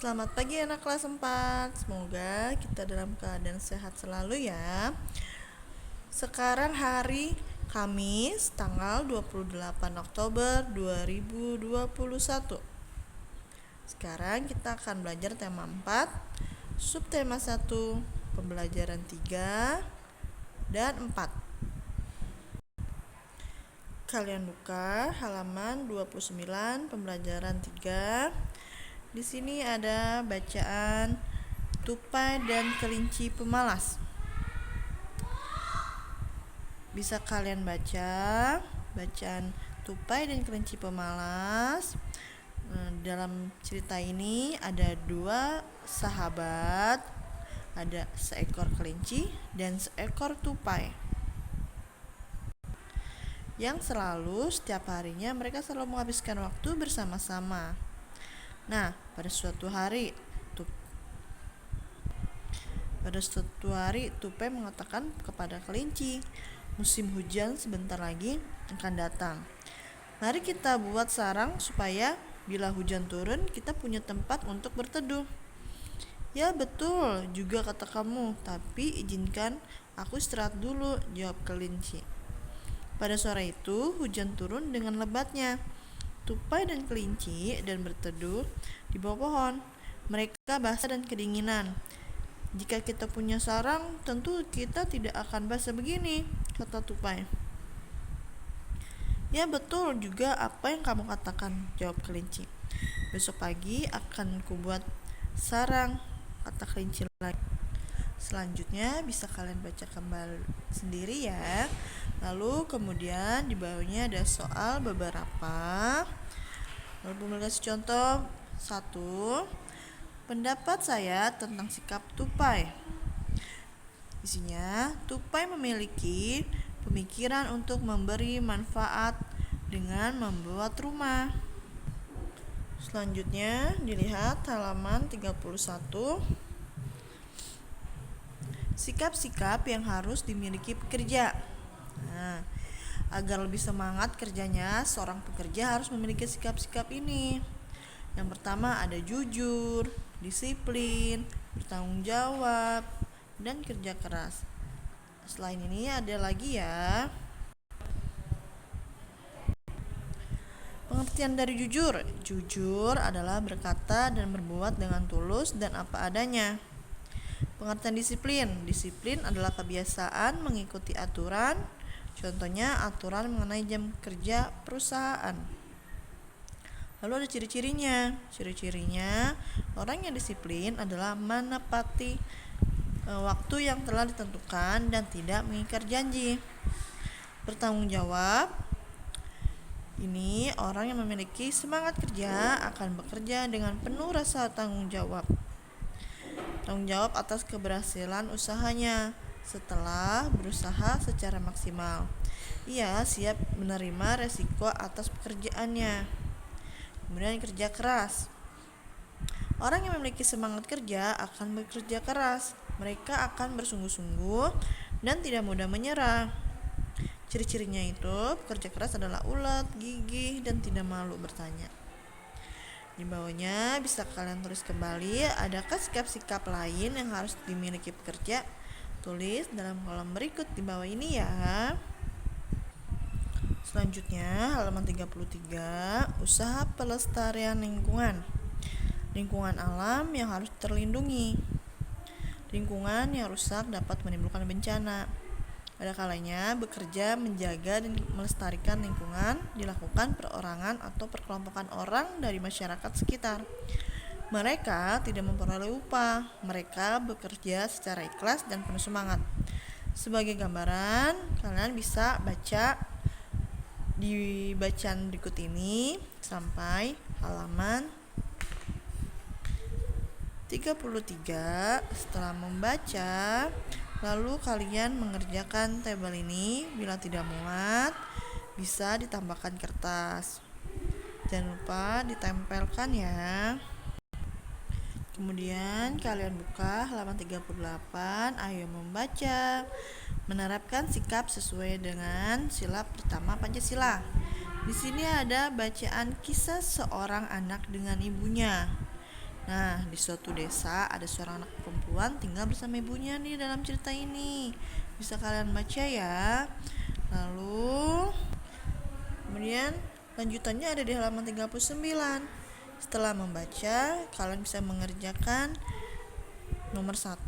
Selamat pagi anak kelas 4. Semoga kita dalam keadaan sehat selalu ya. Sekarang hari Kamis tanggal 28 Oktober 2021. Sekarang kita akan belajar tema 4, subtema 1, pembelajaran 3 dan 4. Kalian buka halaman 29 pembelajaran 3. Di sini ada bacaan tupai dan kelinci pemalas. Bisa kalian baca bacaan tupai dan kelinci pemalas. Dalam cerita ini ada 2 sahabat, ada seekor kelinci dan seekor tupai yang setiap harinya mereka selalu menghabiskan waktu bersama-sama. Nah, pada suatu hari tupai mengatakan kepada kelinci, musim hujan sebentar lagi akan datang. Mari kita buat sarang supaya bila hujan turun kita punya tempat untuk berteduh. Ya betul juga kata kamu, tapi izinkan aku istirahat dulu, jawab kelinci. Pada sore itu hujan turun dengan lebatnya. Tupai dan kelinci dan berteduh di bawah pohon. Mereka basah dan kedinginan. Jika kita punya sarang, tentu kita tidak akan basah begini, kata tupai. Ya betul juga apa yang kamu katakan, jawab kelinci. Besok pagi akan kubuat sarang, kata kelinci lagi. Selanjutnya bisa kalian baca kembali sendiri ya. Lalu kemudian di bawahnya ada soal beberapa. Lalu bumi kasih contoh 1. Pendapat saya tentang sikap tupai. Isinya, tupai memiliki pemikiran untuk memberi manfaat dengan membuat rumah. Selanjutnya dilihat halaman 31. Sikap-sikap yang harus dimiliki pekerja. Agar lebih semangat kerjanya, seorang pekerja harus memiliki sikap-sikap ini. Yang pertama ada jujur, disiplin, bertanggung jawab, dan kerja keras. Selain ini ada lagi ya. Pengertian dari jujur. Jujur adalah berkata dan berbuat dengan tulus dan apa adanya. Pengertian disiplin. Disiplin adalah kebiasaan mengikuti aturan. Contohnya aturan mengenai jam kerja perusahaan. Lalu ada ciri-cirinya. Ciri-cirinya, orang yang disiplin adalah menepati waktu yang telah ditentukan dan tidak mengingkar janji. Bertanggung jawab. Ini orang yang memiliki semangat kerja akan bekerja dengan penuh rasa tanggung jawab. Tanggung jawab atas keberhasilan usahanya setelah berusaha secara maksimal. Ia siap menerima resiko atas pekerjaannya. Kemudian kerja keras. Orang yang memiliki semangat kerja akan bekerja keras. Mereka akan bersungguh-sungguh dan tidak mudah menyerah. Ciri-cirinya itu, pekerja keras adalah ulet, gigih, dan tidak malu bertanya. Di bawahnya bisa kalian tulis kembali, adakah sikap-sikap lain yang harus dimiliki pekerja? Tulis dalam kolom berikut di bawah ini ya. Selanjutnya halaman 33, usaha pelestarian lingkungan. Lingkungan alam yang harus terlindungi. Lingkungan yang rusak dapat menimbulkan bencana. Pada kalanya bekerja menjaga dan melestarikan lingkungan dilakukan perorangan atau perkelompokan orang dari masyarakat sekitar. Mereka tidak memperoleh upah. Mereka bekerja secara ikhlas dan penuh semangat. Sebagai gambaran, kalian bisa baca di bacaan berikut ini sampai halaman 33. Setelah membaca, lalu kalian mengerjakan tabel ini. Bila tidak muat, bisa ditambahkan kertas. Jangan lupa ditempelkan ya. Kemudian kalian buka halaman 38. Ayo membaca. Menerapkan sikap sesuai dengan sila pertama Pancasila. Di sini ada bacaan kisah seorang anak dengan ibunya. Nah, di suatu desa ada seorang anak perempuan tinggal bersama ibunya nih dalam cerita ini. Bisa kalian baca ya. Lalu kemudian lanjutannya ada di halaman 39. Setelah membaca, kalian bisa mengerjakan nomor 1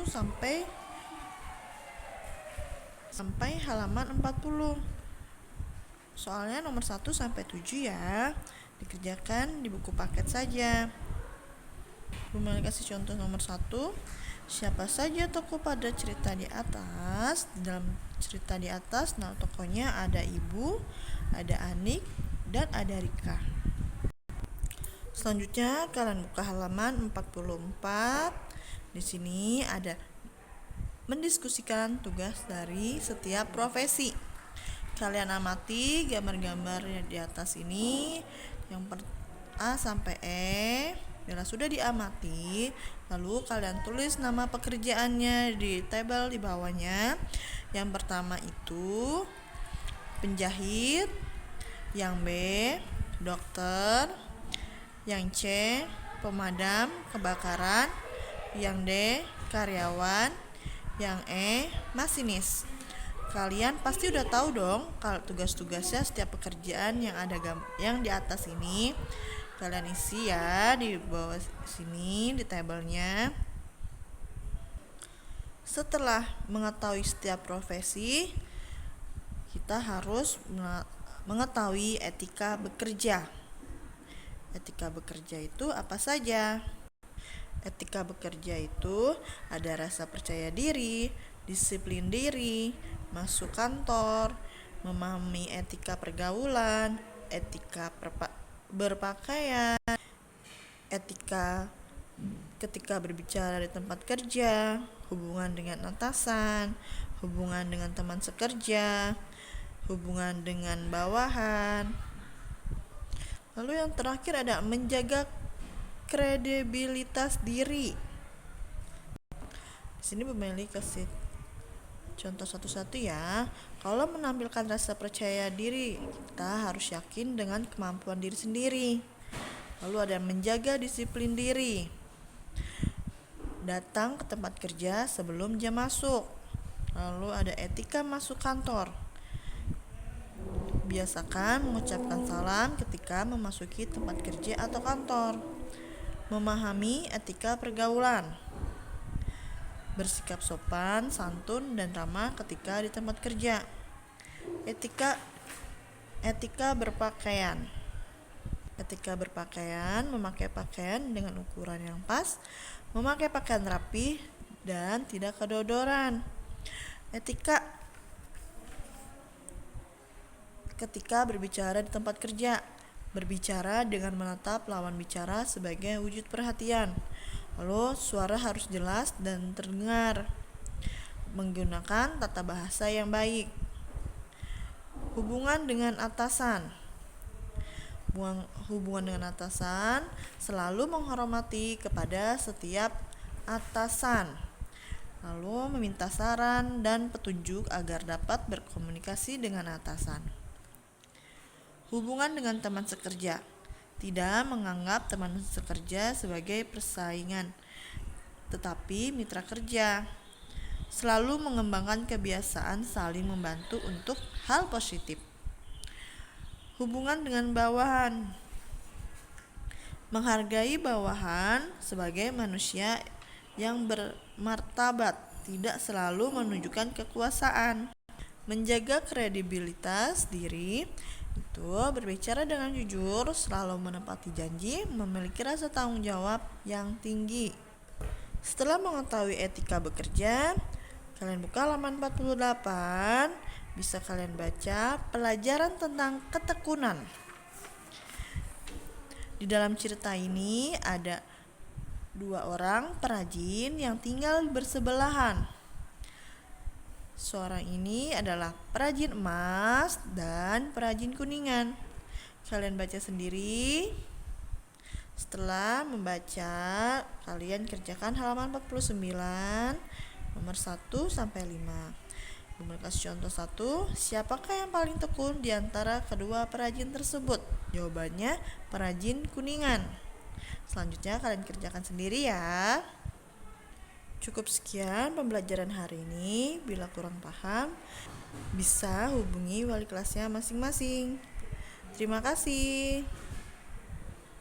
sampai halaman 40. Soalnya nomor 1 sampai 7 ya dikerjakan di buku paket saja. Bumi kasih contoh nomor 1. Siapa saja tokoh pada cerita di atas? Dalam cerita di atas, nah tokohnya ada Ibu, ada Anik, dan ada Rika. Selanjutnya kalian buka halaman 44. Di sini ada mendiskusikan tugas dari setiap profesi. Kalian amati gambar-gambar di atas ini, yang A sampai E. Bila sudah diamati, lalu kalian tulis nama pekerjaannya di tabel di bawahnya. Yang pertama itu penjahit, yang B dokter, yang C pemadam kebakaran, yang D karyawan, yang E masinis. Kalian pasti udah tahu dong kalau tugas-tugasnya setiap pekerjaan yang ada yang di atas ini. Kalian isi ya di bawah sini di tabelnya. Setelah mengetahui setiap profesi, kita harus mengetahui etika bekerja. Etika bekerja itu apa saja? Etika bekerja itu ada rasa percaya diri, disiplin diri, masuk kantor, memahami etika pergaulan, etika berpakaian, etika ketika berbicara di tempat kerja, hubungan dengan atasan, hubungan dengan teman sekerja, hubungan dengan bawahan. Lalu yang terakhir ada menjaga kredibilitas diri. Di sini pemilih kasih contoh satu-satu ya. Kalau menampilkan rasa percaya diri, kita harus yakin dengan kemampuan diri sendiri. Lalu ada menjaga disiplin diri. Datang ke tempat kerja sebelum jam masuk. Lalu ada etika masuk kantor. Biasakan mengucapkan salam ketika memasuki tempat kerja atau kantor. Memahami etika pergaulan. Bersikap sopan, santun, dan ramah ketika di tempat kerja. Etika berpakaian. Etika berpakaian, memakai pakaian dengan ukuran yang pas, memakai pakaian rapi, dan tidak kedodoran. Etika ketika berbicara di tempat kerja. Berbicara dengan menatap lawan bicara sebagai wujud perhatian. Lalu suara harus jelas dan terdengar. Menggunakan tata bahasa yang baik. Hubungan dengan atasan. Hubungan dengan atasan selalu menghormati kepada setiap atasan. Lalu meminta saran dan petunjuk agar dapat berkomunikasi dengan atasan. Hubungan dengan teman sekerja. Tidak menganggap teman sekerja sebagai persaingan, tetapi mitra kerja. Selalu mengembangkan kebiasaan saling membantu untuk hal positif. Hubungan dengan bawahan. Menghargai bawahan sebagai manusia yang bermartabat, tidak selalu menunjukkan kekuasaan. Menjaga kredibilitas diri itu berbicara dengan jujur, selalu menepati janji, memiliki rasa tanggung jawab yang tinggi. Setelah mengetahui etika bekerja, kalian buka halaman 48. Bisa kalian baca pelajaran tentang ketekunan. Di dalam cerita ini ada 2 orang perajin yang tinggal bersebelahan. Seorang ini adalah perajin emas dan perajin kuningan. Kalian baca sendiri. Setelah membaca, kalian kerjakan halaman 49 nomor 1 sampai 5. Bunda kasih contoh satu. Siapakah yang paling tekun di antara kedua perajin tersebut? Jawabannya perajin kuningan. Selanjutnya kalian kerjakan sendiri ya. Cukup sekian pembelajaran hari ini. Bila kurang paham, bisa hubungi wali kelasnya masing-masing. Terima kasih.